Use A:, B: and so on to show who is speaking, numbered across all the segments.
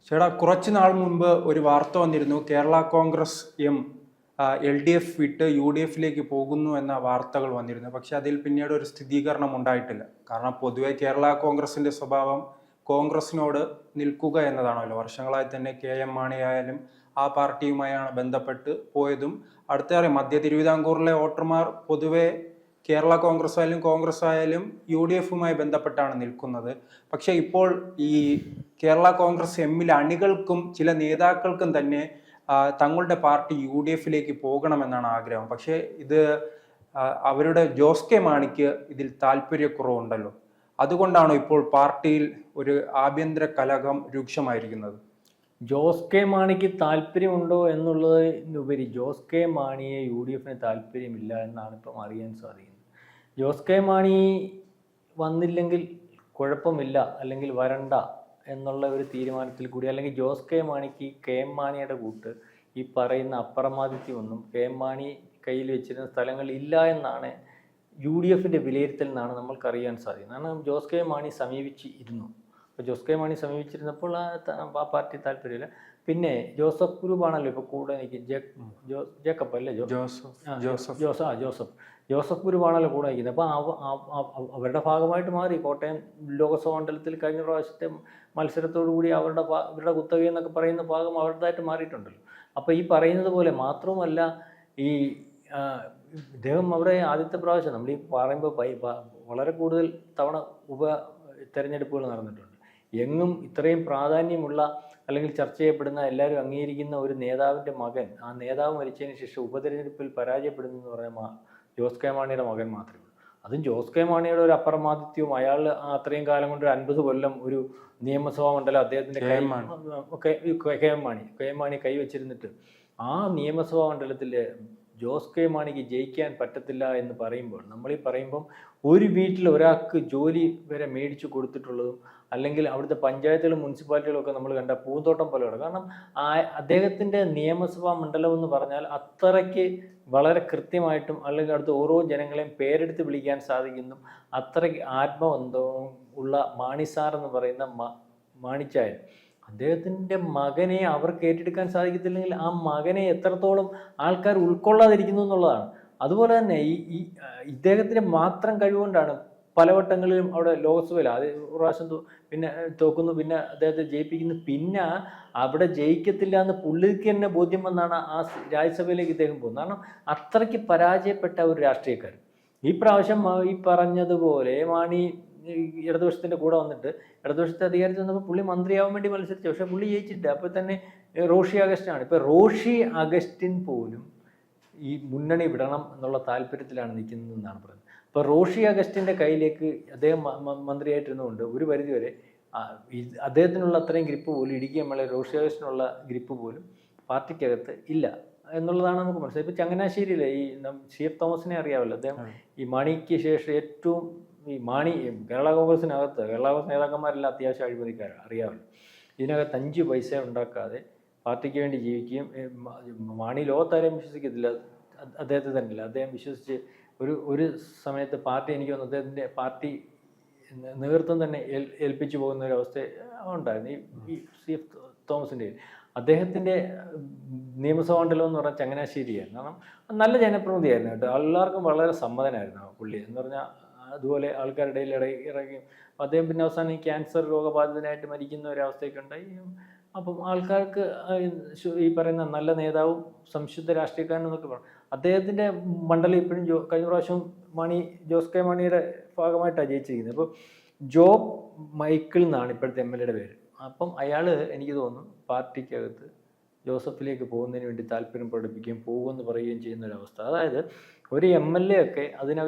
A: ചേട്ടാ, കുറച്ചു നാൾ മുൻപ് ഒരു വാർത്ത വന്നിരുന്നു. കേരള കോൺഗ്രസ് എം LDF വിട്ട് UDF പോകുന്നു എന്ന വാർത്തകൾ വന്നിരുന്നു. പക്ഷെ അതിൽ പിന്നീട് ഒരു സ്ഥിരീകരണം ഉണ്ടായിട്ടില്ല. കാരണം പൊതുവെ കേരള കോൺഗ്രസിന്റെ സ്വഭാവം കോൺഗ്രസിനോട് നിൽക്കുക എന്നതാണല്ലോ. വർഷങ്ങളായി തന്നെ KM മാണി ആയാലും ആ പാർട്ടിയുമായാണ് ബന്ധപ്പെട്ട് പോയതും. അടുത്തറിയാം, മധ്യ തിരുവിതാംകൂറിലെ വോട്ടർമാർ പൊതുവെ കേരള കോൺഗ്രസ് ആയാലും UDFുമായി ബന്ധപ്പെട്ടാണ് നിൽക്കുന്നത്. പക്ഷെ ഇപ്പോൾ ഈ കേരള കോൺഗ്രസ് എമ്മിലെ അണികൾക്കും ചില നേതാക്കൾക്കും തന്നെ തങ്ങളുടെ പാർട്ടി UDFിലേക്ക് പോകണമെന്നാണ് ആഗ്രഹം. പക്ഷേ ഇത് അവരുടെ ജോസ് കെ മാണിക്ക് ഇതിൽ താല്പര്യക്കുറവുണ്ടല്ലോ. അതുകൊണ്ടാണോ ഇപ്പോൾ പാർട്ടിയിൽ ഒരു ആഭ്യന്തര കലഹം രൂക്ഷമായിരിക്കുന്നത്?
B: ജോസ് കെ മാണിക്ക് താല്പര്യമുണ്ടോ എന്നുള്ളതിനുപരി ജോസ് കെ മാണിയെ UDFിന് താല്പര്യമില്ല എന്നാണ് ഇപ്പം അറിയാൻ സാധിക്കുന്നത്. ജോസ് കെ മാണി വന്നില്ലെങ്കിൽ കുഴപ്പമില്ല, അല്ലെങ്കിൽ വരണ്ട എന്നുള്ള ഒരു തീരുമാനത്തിൽ കൂടി, അല്ലെങ്കിൽ ജോസ് കെ മാണിക്ക് KM മാണിയുടെ കൂട്ട് ഈ പറയുന്ന അപ്രമാദിത്യമൊന്നും KM മാണി കയ്യിൽ വെച്ചിരുന്ന സ്ഥലങ്ങളില്ല എന്നാണ് UDFിൻ്റെ വിലയിരുത്തൽ എന്നാണ് നമ്മൾക്കറിയാൻ സാധിക്കുന്നത്. കാരണം ജോസ് കെ മാണി സമീപിച്ചിരുന്നു. അപ്പോൾ ജോസ് കെ മാണി സമീപിച്ചിരുന്നപ്പോൾ ആ പാർട്ടി താല്പര്യമില്ല. പിന്നെ ജോസഫ് ഗ്രൂപ്പാണല്ലോ ഇപ്പോൾ കൂടെ നിൽക്കും. ജേക്കബ് അല്ലേ, ജോസഫ് ഗ്രൂപ്പാണല്ലോ കൂടെ നിൽക്കുന്നത്. അപ്പോൾ അവരുടെ ഭാഗമായിട്ട് മാറി. കോട്ടയം ലോക്സഭാ മണ്ഡലത്തിൽ കഴിഞ്ഞ പ്രാവശ്യത്തെ മത്സരത്തോടുകൂടി ഇവരുടെ കുത്തക എന്നൊക്കെ പറയുന്ന ഭാഗം അവരുടേതായിട്ട് മാറിയിട്ടുണ്ടല്ലോ. അപ്പോൾ ഈ പറയുന്നത് പോലെ മാത്രവുമല്ല, ഈ ഇദ്ദേഹം അവിടെ ആദ്യത്തെ പ്രാവശ്യം നമ്മൾ ഈ പറയുമ്പോൾ വളരെ കൂടുതൽ തവണ തെരഞ്ഞെടുപ്പുകൾ നടന്നിട്ടുണ്ട്. എങ്ങും ഇത്രയും പ്രാധാന്യമുള്ള അല്ലെങ്കിൽ ചർച്ച ചെയ്യപ്പെടുന്ന, എല്ലാവരും അംഗീകരിക്കുന്ന ഒരു നേതാവിൻ്റെ മകൻ, ആ നേതാവ് മരിച്ചതിന് ശേഷം ഉപതെരഞ്ഞെടുപ്പിൽ പരാജയപ്പെടുന്നു എന്ന് പറയുമ്പോൾ ജോസ് കെ മാണിയുടെ മകൻ മാത്രമേ ഉള്ളൂ. അതും ജോസ് കെ മാണിയുടെ ഒരു അപ്രമാദിത്യവും, അയാൾ അത്രയും കാലം കൊണ്ട് 50 കൊല്ലം ഒരു നിയമസഭാ മണ്ഡലം അദ്ദേഹത്തിൻ്റെ KM മാണി കൈവച്ചിരുന്നിട്ട് ആ നിയമസഭാ മണ്ഡലത്തിൽ ജോസ് കെ മാണിക്ക് ജയിക്കാൻ പറ്റത്തില്ല എന്ന് പറയുമ്പോൾ, നമ്മളീ പറയുമ്പം ഒരു വീട്ടിൽ ഒരാൾക്ക് ജോലി വരെ മേടിച്ചു കൊടുത്തിട്ടുള്ളതും, അല്ലെങ്കിൽ അവിടുത്തെ പഞ്ചായത്തുകളും മുനിസിപ്പാലിറ്റികളും ഒക്കെ നമ്മൾ കണ്ട പൂന്തോട്ടം പോലെയാണ്. കാരണം അദ്ദേഹത്തിൻ്റെ നിയമസഭാ മണ്ഡലം എന്ന് പറഞ്ഞാൽ അത്രയ്ക്ക് വളരെ കൃത്യമായിട്ടും, അല്ലെങ്കിൽ അടുത്ത ഓരോ ജനങ്ങളെയും പേരെടുത്ത് വിളിക്കാൻ സാധിക്കുന്നു. അത്രയ്ക്ക് ആത്മബന്ധവും ഉള്ള മാണിസാർ എന്ന് പറയുന്ന മാണിച്ചായൻ, അദ്ദേഹത്തിൻ്റെ മകനെ അവർക്ക് ഏറ്റെടുക്കാൻ സാധിക്കത്തില്ലെങ്കിൽ ആ മകനെ എത്രത്തോളം ആൾക്കാർ ഉൾക്കൊള്ളാതിരിക്കുന്നു എന്നുള്ളതാണ്. അതുപോലെ തന്നെ ഈ ഇദ്ദേഹത്തിൻ്റെ മാത്രം കഴിവുകൊണ്ടാണ് പലവട്ടങ്ങളിലും അവിടെ ലോക്സഭയിൽ ആദ്യ പ്രാവശ്യം പിന്നെ തോക്കുന്നു, പിന്നെ അദ്ദേഹത്തെ ജയിപ്പിക്കുന്നു, പിന്നെ അവിടെ ജയിക്കത്തില്ല എന്ന് പുള്ളിക്ക് തന്നെ ബോധ്യം വന്നാണ് ആ രാജ്യസഭയിലേക്ക് ഇദ്ദേഹം പോകുന്നത്. കാരണം അത്രയ്ക്ക് പരാജയപ്പെട്ട ഒരു രാഷ്ട്രീയക്കാരൻ. ഈ പ്രാവശ്യം ഈ പറഞ്ഞതുപോലെ മാണി ഇടതുപക്ഷത്തിൻ്റെ കൂടെ വന്നിട്ട് ഇടതുപക്ഷത്തെ അധികാരത്തിൽ വന്നപ്പോൾ പുള്ളി മന്ത്രിയാവാൻ വേണ്ടി മത്സരിച്ചു. പക്ഷേ പുള്ളി ജയിച്ചിട്ട് അപ്പോൾ തന്നെ റോഷി അഗസ്റ്റിനാണ്. ഇപ്പോൾ റോഷി അഗസ്റ്റിൻ പോലും ഈ മുന്നണി വിടണം എന്നുള്ള താല്പര്യത്തിലാണ് നിൽക്കുന്നതെന്നാണ് പറയുന്നത്. അപ്പോൾ റോഷി അഗസ്റ്റിൻ്റെ കയ്യിലേക്ക് അദ്ദേഹം മന്ത്രിയായിട്ടിരുന്നുകൊണ്ട് ഒരു പരിധിവരെ അദ്ദേഹത്തിനുള്ള അത്രയും ഗ്രിപ്പ് പോലും, ഇടുക്കി MLA റോഷി അഗസ്റ്റിനുള്ള ഗ്രിപ്പ് പോലും പാർട്ടിക്കകത്ത് ഇല്ല എന്നുള്ളതാണ് നമുക്ക് മനസ്സിലായി. ഇപ്പോൾ ചങ്ങനാശ്ശേരിയിലെ ഈ CF തോമസിനെ അറിയാമല്ലോ. അദ്ദേഹം ഈ മാണിക്ക് ശേഷം ഏറ്റവും കേരള കോൺഗ്രസ് നേതാക്കന്മാരെല്ലാം അത്യാവശ്യം അഴിമതിക്കാരാണ്, അറിയാമല്ലോ. ഇതിനകത്ത് 5 പൈസ ഉണ്ടാക്കാതെ പാർട്ടിക്ക് വേണ്ടി ജീവിക്കുകയും, മാണി ലോകത്താരെയും വിശ്വസിക്കത്തില്ല, അദ്ദേഹത്തെ തന്നെയില്ല. അദ്ദേഹം വിശ്വസിച്ച് ഒരു സമയത്ത് പാർട്ടി, എനിക്ക് തോന്നുന്നു അദ്ദേഹത്തിൻ്റെ പാർട്ടി നേതൃത്വം തന്നെ ഏൽപ്പിച്ചു പോകുന്ന ഒരു അവസ്ഥ ഉണ്ടായിരുന്നു ഈ CF തോമസിൻ്റെ. അദ്ദേഹത്തിൻ്റെ നിയമസഭാ മണ്ഡലം എന്ന് പറഞ്ഞാൽ ചങ്ങനാശ്ശേരിയായിരുന്നു. കാരണം നല്ല ജനപ്രതിനിധിയായിരുന്നു കേട്ടോ. എല്ലാവർക്കും വളരെ സമ്മതനായിരുന്നു പുള്ളി എന്ന് പറഞ്ഞാൽ. അതുപോലെ ആൾക്കാരുടെ ഇറങ്ങി അദ്ദേഹം പിന്നെ അവസാനം ഈ ക്യാൻസർ രോഗബാധിതനായിട്ട് മരിക്കുന്ന ഒരവസ്ഥയൊക്കെ ഉണ്ടായി. അപ്പം ആൾക്കാർക്ക് ഈ പറയുന്ന നല്ല നേതാവും സംശുദ്ധ രാഷ്ട്രീയക്കാരനും എന്നൊക്കെ പറഞ്ഞു. അദ്ദേഹത്തിൻ്റെ മണ്ഡലം ഇപ്പോഴും കഴിഞ്ഞ പ്രാവശ്യം ജോസ് കെ മാണിയുടെ ഭാഗമായിട്ടാണ് ജയിച്ചിരിക്കുന്നത്. അപ്പോൾ ജോബ് മൈക്കിൾ എന്നാണ് ഇപ്പോഴത്തെ MLAയുടെ പേര്. അപ്പം അയാൾ എനിക്ക് തോന്നുന്നു പാർട്ടിക്കകത്ത് ജോസഫിലേക്ക് പോകുന്നതിന് വേണ്ടി താല്പര്യം പ്രകടിപ്പിക്കുകയും പോകുമെന്ന് പറയുകയും ചെയ്യുന്ന ഒരവസ്ഥ. അതായത് ഒരു MLA ഒക്കെ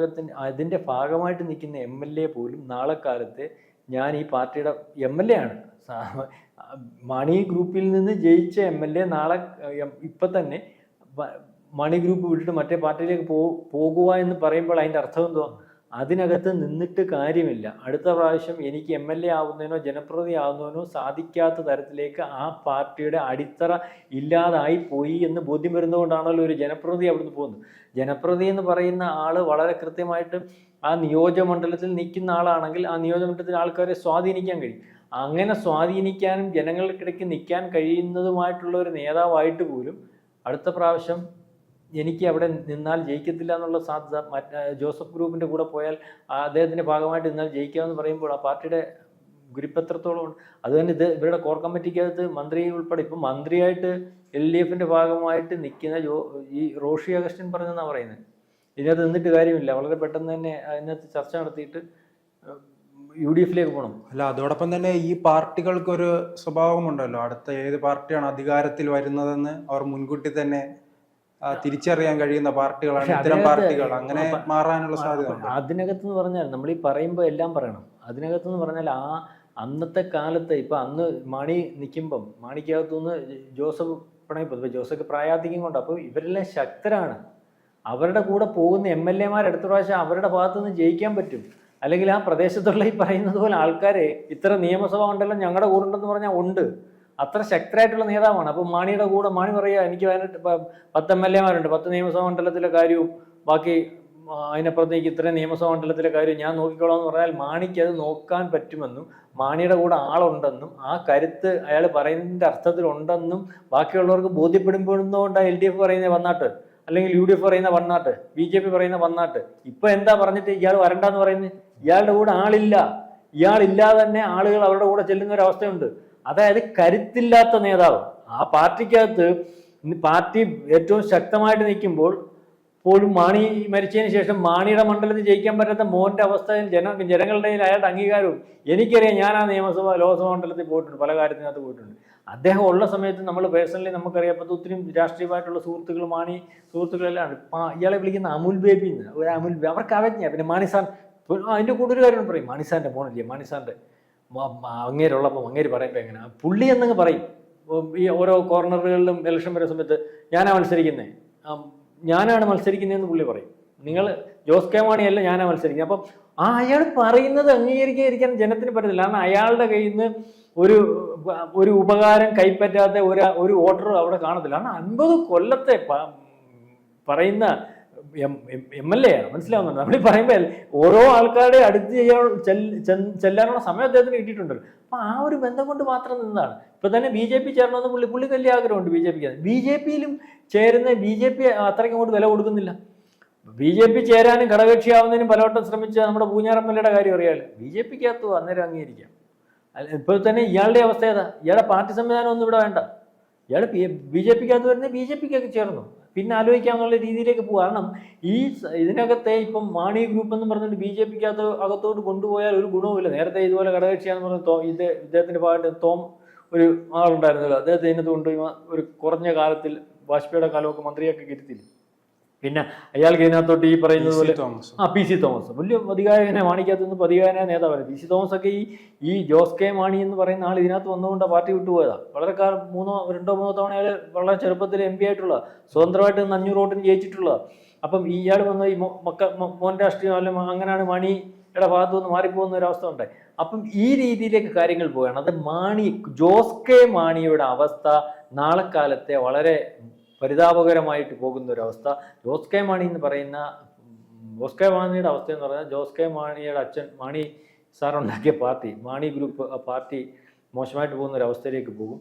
B: അതിൻ്റെ ഭാഗമായിട്ട് നിൽക്കുന്ന MLA പോലും നാളെ കാലത്ത് ഞാൻ ഈ പാർട്ടിയുടെ MLA ആണ്, മാണി ഗ്രൂപ്പിൽ നിന്ന് ജയിച്ച MLA നാളെ ഇപ്പം തന്നെ മാണി ഗ്രൂപ്പ് വിട്ടിട്ട് മറ്റേ പാർട്ടിയിലേക്ക് പോകുക എന്ന് പറയുമ്പോൾ അതിൻ്റെ അർത്ഥം എന്തുവാ? അതിനകത്ത് നിന്നിട്ട് കാര്യമില്ല. അടുത്ത പ്രാവശ്യം എനിക്ക് MLA ആവുന്നതിനോ ജനപ്രതിനിധി ആവുന്നതിനോ സാധിക്കാത്ത തരത്തിലേക്ക് ആ പാർട്ടിയുടെ അടിത്തറ ഇല്ലാതായി പോയി എന്ന് ബോധ്യം വരുന്നതുകൊണ്ടാണല്ലോ ഒരു ജനപ്രതിനിധി അവിടുന്ന് പോകുന്നത്. ജനപ്രതിനിധി എന്ന് പറയുന്ന ആൾ വളരെ കൃത്യമായിട്ട് ആ നിയോജകമണ്ഡലത്തിൽ നിൽക്കുന്ന ആളാണെങ്കിൽ ആ നിയോജകമണ്ഡലത്തിൽ ആൾക്കാരെ സ്വാധീനിക്കാൻ കഴിയും. അങ്ങനെ സ്വാധീനിക്കാനും ജനങ്ങൾക്കിടയ്ക്ക് നിൽക്കാൻ കഴിയുന്നതുമായിട്ടുള്ള ഒരു നേതാവായിട്ട് പോലും അടുത്ത പ്രാവശ്യം എനിക്ക് അവിടെ നിന്നാൽ ജയിക്കത്തില്ല എന്നുള്ള സാധ്യത, ജോസഫ് ഗ്രൂപ്പിൻ്റെ കൂടെ പോയാൽ അദ്ദേഹത്തിൻ്റെ ഭാഗമായിട്ട് നിന്നാൽ ജയിക്കാമെന്ന് പറയുമ്പോൾ ആ പാർട്ടിയുടെ ഗുരുപ്പത്രത്തോളം ഉണ്ട്. അതുതന്നെ ഇവരുടെ കോർ കമ്മിറ്റിക്കകത്ത് മന്ത്രി ഉൾപ്പെടെ ഇപ്പം മന്ത്രിയായിട്ട് LDF ഭാഗമായിട്ട് നിൽക്കുന്ന ഈ റോഷി അഗസ്റ്റിൻ പറഞ്ഞെന്നാണ് പറയുന്നത്. ഇതിനകത്ത് നിന്നിട്ട് കാര്യമില്ല, വളരെ പെട്ടെന്ന് തന്നെ അതിനകത്ത് ചർച്ച നടത്തിയിട്ട് UDF പോകണം.
A: അല്ല, അതോടൊപ്പം തന്നെ ഈ പാർട്ടികൾക്കൊരു സ്വഭാവമുണ്ടല്ലോ, അടുത്ത ഏത് പാർട്ടിയാണ് അധികാരത്തിൽ വരുന്നതെന്ന് അവർ മുൻകൂട്ടി തന്നെ തിരിച്ചറിയാൻ കഴിയുന്ന പാർട്ടികളാണ് ഇത്തരം പാർട്ടികൾ. അങ്ങനെ മാറാനുള്ള സാധ്യത.
B: അതിനകത്തെന്ന് പറഞ്ഞാൽ നമ്മൾ ഈ പറയുമ്പോൾ എല്ലാം പറയണം. അതിനകത്തെന്ന് പറഞ്ഞാൽ അന്നത്തെ കാലത്ത് ഇപ്പം അന്ന് മാണി നിൽക്കുമ്പം മാണിക്കകത്തുനിന്ന് ജോസഫ് പിണങ്ങിപ്പോ, ജോസഫ് പ്രായാധിക്യം കൊണ്ട്, അപ്പോൾ ഇവരെല്ലാം ശക്തരാണ്. അവരുടെ കൂടെ പോകുന്ന MLA അടുത്ത പ്രാവശ്യം അവരുടെ ഭാഗത്തു നിന്ന് ജയിക്കാൻ പറ്റും. അല്ലെങ്കിൽ ആ പ്രദേശത്തുള്ള ഈ പറയുന്നത് പോലെ ആൾക്കാരെ ഇത്ര നിയമസഭ മണ്ഡലം ഞങ്ങളുടെ കൂടെ ഉണ്ടെന്ന് പറഞ്ഞാൽ ഉണ്ട്, അത്ര ശക്തരായിട്ടുള്ള നേതാവാണ്. അപ്പം മാണിയുടെ കൂടെ മാണി പറയുക എനിക്ക് 10 MLA 10 നിയമസഭാ മണ്ഡലത്തിലെ കാര്യവും ബാക്കി അതിനപ്പുറത്തേക്ക് ഇത്രയും നിയമസഭാ മണ്ഡലത്തിലെ കാര്യം ഞാൻ നോക്കിക്കോളാം എന്ന് പറഞ്ഞാൽ മാണിക്ക് അത് നോക്കാൻ പറ്റുമെന്നും മാണിയുടെ കൂടെ ആളുണ്ടെന്നും ആ കരുത്ത് അയാൾ പറയുന്നതിൻ്റെ അർത്ഥത്തിലുണ്ടെന്നും ബാക്കിയുള്ളവർക്ക് ബോധ്യപ്പെടുമ്പോഴുന്നതുകൊണ്ട് LDF പറയുന്നത് വന്നാട്ട്, അല്ലെങ്കിൽ UDF പറയുന്ന വന്നാട്ട്, BJP പറയുന്ന വന്നാട്ട്. ഇപ്പം എന്താ പറഞ്ഞിട്ട് ഇയാൾ വരണ്ടെന്ന് പറയുന്നത്? ഇയാളുടെ കൂടെ ആളില്ല, ഇയാളില്ലാതെ തന്നെ ആളുകൾ അവരുടെ കൂടെ ചെല്ലുന്ന ഒരു അവസ്ഥയുണ്ട്. അതായത് കരുത്തില്ലാത്ത നേതാവ്. ആ പാർട്ടിക്കകത്ത് പാർട്ടി ഏറ്റവും ശക്തമായിട്ട് നിൽക്കുമ്പോൾ പോലും മാണി മരിച്ചതിന് ശേഷം മാണിയുടെ മണ്ഡലത്തിൽ ജയിക്കാൻ പറ്റാത്ത മോൻ്റെ അവസ്ഥയും ജനങ്ങളുടെ അയാളുടെ അംഗീകാരവും എനിക്കറിയാം. ഞാൻ ആ ലോക്സഭാ മണ്ഡലത്തിൽ പോയിട്ടുണ്ട്, പല കാര്യത്തിനകത്ത് പോയിട്ടുണ്ട്. അദ്ദേഹം ഉള്ള സമയത്ത് നമ്മൾ പേഴ്സണലി നമുക്കറിയാം ഒത്തിരി രാഷ്ട്രീയമായിട്ടുള്ള സുഹൃത്തുക്കൾ, മാണി സുഹൃത്തുക്കളെല്ലാം ഇയാളെ വിളിക്കുന്ന അമുൽ ബേബി എന്ന്. ഒരു അമുൽ അവർക്ക് അവജ്ഞ. പിന്നെ മാണിസാൻ അതിൻ്റെ കൂടെ ഒരു കാര്യം പറയും, മാണിസാൻ്റെ മോണില്ലേ, മാണിസാൻ്റെ അങ്ങേരുള്ളപ്പം അങ്ങേര് പറയുമ്പോൾ എങ്ങനെ പുള്ളി എന്നങ്ങ് പറയും. ഈ ഓരോ കോർണറുകളിലും ഇലക്ഷൻ വരുന്ന സമയത്ത് ഞാനാണ് മത്സരിക്കുന്നതെന്ന് പുള്ളി പറയും. നിങ്ങൾ ജോസ് കെ മാണിയല്ല, ഞാനാണ് മത്സരിക്കുന്നത്. അപ്പം അയാൾ പറയുന്നത് അംഗീകരിക്കാതിരിക്കാൻ ജനത്തിന് പറ്റത്തില്ല. കാരണം അയാളുടെ കയ്യിൽ നിന്ന് ഒരു ഉപകാരം കൈപ്പറ്റാത്ത ഒരു വോട്ടർ അവിടെ കാണത്തില്ല. കാരണം 50 കൊല്ലത്തെ പറയുന്ന MLA ആണ്, മനസ്സിലാവുന്നുണ്ട്. നമ്മൾ പറയുമ്പോൾ ഓരോ ആൾക്കാരുടെ അടുത്ത് ചെല്ലാനുള്ള സമയം അദ്ദേഹത്തിന് കിട്ടിയിട്ടുണ്ടല്ലോ. അപ്പം ആ ഒരു ബന്ധം കൊണ്ട് മാത്രം നിന്നാണ്. ഇപ്പം തന്നെ BJP ചേരണമെന്ന് പുള്ളിക്ക് വലിയ ആഗ്രഹമുണ്ട്. BJPയിലും ചേരുന്ന BJP അത്രയ്ക്ക് അങ്ങോട്ട് വില കൊടുക്കുന്നില്ല. BJP ചേരാനും ഘടകകക്ഷിയാവുന്നതിനും പലവട്ടം ശ്രമിച്ച നമ്മുടെ പൂഞ്ഞാർ MLA കാര്യം അറിയാമല്ലോ. BJPക്കകത്ത് അന്നേരം അംഗീകരിക്കാം. ഇപ്പോൾ തന്നെ ഇയാളുടെ അവസ്ഥ ഏതാ? ഇയാളുടെ പാർട്ടി സംവിധാനം ഒന്നും ഇവിടെ വേണ്ട. ഇയാൾ BJPക്കകത്ത് വരുന്നത് BJPക്കൊക്കെ ചേർന്നു, പിന്നെ ആലോചിക്കാമെന്നുള്ള രീതിയിലേക്ക് പോകും. കാരണം ഇതിനകത്തെ ഇപ്പം മാണി ഗ്രൂപ്പ് എന്ന് പറഞ്ഞിട്ട് BJPക്കകത്ത് അകത്തോട്ട് കൊണ്ടുപോയാൽ ഒരു ഗുണവുമില്ല. നേരത്തെ ഇതുപോലെ ഘടകകക്ഷിയാന്ന് പറഞ്ഞ ഇദ്ദേഹത്തിന്റെ ഭാഗത്ത് ഒരു ആളുണ്ടായിരുന്നല്ലോ, അദ്ദേഹത്തെ ഇതിനകത്ത് കൊണ്ടുപോയി ഒരു കുറഞ്ഞ കാലത്തിൽ വാജ്പേയിയുടെ കാലമൊക്കെ മന്ത്രിയൊക്കെ ഇരുത്തില്ല. പിന്നെ അയാൾക്ക് ഇതിനകത്തോട്ട് ഈ പറയുന്നത് പോലെ PC തോമസ് വലിയ പതികായകനെ മാണിക്കകത്ത് നിന്ന് പതികായന നേതാവാണ്. PC തോമസ് ഒക്കെ ഈ ജോസ് കെ മാണി എന്ന് പറയുന്ന ആൾ ഇതിനകത്ത് വന്നുകൊണ്ട് പാർട്ടി വിട്ടുപോയതാണ്. വളരെ കാലം 2-3 തവണ അയാൾ വളരെ ചെറുപ്പത്തിൽ MP ആയിട്ടുള്ള, സ്വതന്ത്രമായിട്ട് 500 വോട്ടിന് ജയിച്ചിട്ടുള്ള. അപ്പം ഇയാൾ വന്ന ഈ മോൻ രാഷ്ട്രീയം അല്ല അങ്ങനെയാണ് മാണിയുടെ ഭാഗത്തു നിന്ന് മാറിപ്പോകുന്ന ഒരു അവസ്ഥ ഉണ്ടായി. അപ്പം ഈ രീതിയിലേക്ക് കാര്യങ്ങൾ പോവുകയാണ്. അത് ജോസ് കെ മാണിയുടെ അവസ്ഥ നാളെ കാലത്തെ വളരെ പരിതാപകരമായിട്ട് പോകുന്ന ഒരവസ്ഥ. ജോസ് കെ മാണിയുടെ അവസ്ഥ എന്ന് പറഞ്ഞാൽ ജോസ് കെ മാണിയുടെ അച്ഛൻ മാണി സാർ ഉണ്ടാക്കിയ പാർട്ടി, മാണി ഗ്രൂപ്പ്, ആ പാർട്ടി മോശമായിട്ട് പോകുന്ന ഒരവസ്ഥയിലേക്ക് പോകും.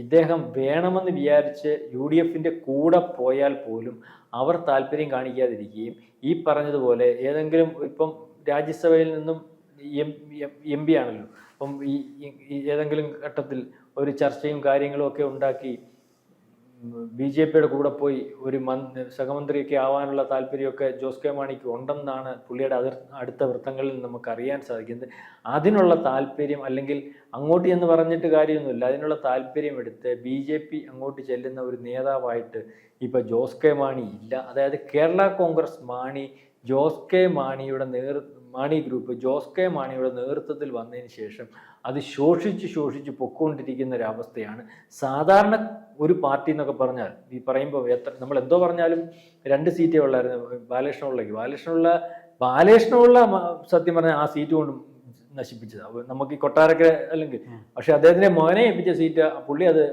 B: ഇദ്ദേഹം വേണമെന്ന് വിചാരിച്ച് UDF കൂടെ പോയാൽ പോലും അവർ താല്പര്യം കാണിക്കാതിരിക്കുകയും ഈ പറഞ്ഞതുപോലെ ഏതെങ്കിലും ഇപ്പം രാജ്യസഭയിൽ നിന്നും MP ആണല്ലോ, അപ്പം ഏതെങ്കിലും ഘട്ടത്തിൽ ഒരു ചർച്ചയും കാര്യങ്ങളും ഒക്കെ ഉണ്ടാക്കി BJPയുടെ കൂടെ പോയി ഒരു സഹമന്ത്രിയൊക്കെ ആവാനുള്ള താല്പര്യമൊക്കെ ജോസ് കെ മാണിക്ക് ഉണ്ടെന്നാണ് പുള്ളിയുടെ അടുത്ത വൃത്തങ്ങളിൽ നമുക്ക് അറിയാൻ സാധിക്കുന്നത്. അതിനുള്ള താല്പര്യം, അല്ലെങ്കിൽ അങ്ങോട്ട് എന്ന് പറഞ്ഞിട്ട് കാര്യമൊന്നുമില്ല, അതിനുള്ള താല്പര്യം എടുത്ത് BJP അങ്ങോട്ട് ചെല്ലുന്ന ഒരു നേതാവായിട്ട് ഇപ്പം ജോസ് കെ മാണി ഇല്ല. അതായത് കേരള കോൺഗ്രസ് ജോസ് കെ മാണിയുടെ മാണി ഗ്രൂപ്പ് ജോസ് കെ മാണിയുടെ നേതൃത്വത്തിൽ വന്നതിന് ശേഷം അത് ശോഷിച്ച് പൊക്കോണ്ടിരിക്കുന്ന ഒരവസ്ഥയാണ്. സാധാരണ ഒരു പാർട്ടി എന്നൊക്കെ പറഞ്ഞാൽ ഈ പറയുമ്പോൾ നമ്മൾ എന്തോ പറഞ്ഞാലും 2 സീറ്റേ ഉള്ളായിരുന്നു ബാലകൃഷ്ണനുള്ള സത്യം പറഞ്ഞാൽ ആ സീറ്റ് കൊണ്ട് നശിപ്പിച്ചത് നമുക്ക് ഈ കൊട്ടാരക്കര അല്ലെങ്കിൽ. പക്ഷെ അദ്ദേഹത്തിന്റെ മോനെ ഏൽപ്പിച്ച സീറ്റ് പുള്ളി അത്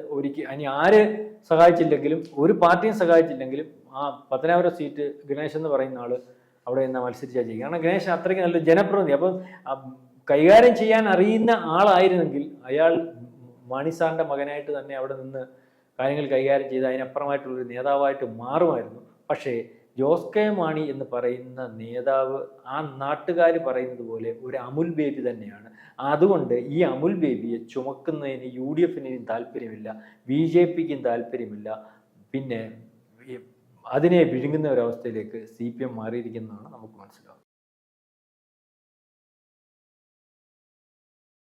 B: ഇനി ആര് സഹായിച്ചില്ലെങ്കിലും, ഒരു പാർട്ടിയും സഹായിച്ചില്ലെങ്കിലും ആ പത്തനാപുരം സീറ്റ് ഗണേശ് എന്ന് പറയുന്ന ആള് അവിടെ നിന്ന് മത്സരിച്ചാൽ ചെയ്യും. കാരണം ഗണേശൻ അത്രയ്ക്ക് നല്ലൊരു ജനപ്രതിനിധി. അപ്പം കൈകാര്യം ചെയ്യാൻ അറിയുന്ന ആളായിരുന്നെങ്കിൽ അയാൾ മാണി സാറിൻ്റെ മകനായിട്ട് തന്നെ അവിടെ നിന്ന് കാര്യങ്ങൾ കൈകാര്യം ചെയ്ത് അതിനപ്പുറമായിട്ടുള്ളൊരു നേതാവായിട്ട് മാറുമായിരുന്നു. പക്ഷേ ജോസ് കെ മാണി എന്ന് പറയുന്ന നേതാവ് ആ നാട്ടുകാർ പറയുന്നത് പോലെ ഒരു അമുൽ ബേബി തന്നെയാണ്. അതുകൊണ്ട് ഈ അമുൽ ബേബിയെ ചുമക്കുന്നതിന് UDF താല്പര്യമില്ല, BJPക്കും താല്പര്യമില്ല. പിന്നെ അതിനെ വിഴുങ്ങുന്ന ഒരവസ്ഥയിലേക്ക് CPM മാറിയിരിക്കുന്നതാണ് നമുക്ക് മനസ്സിലാവുന്നത്.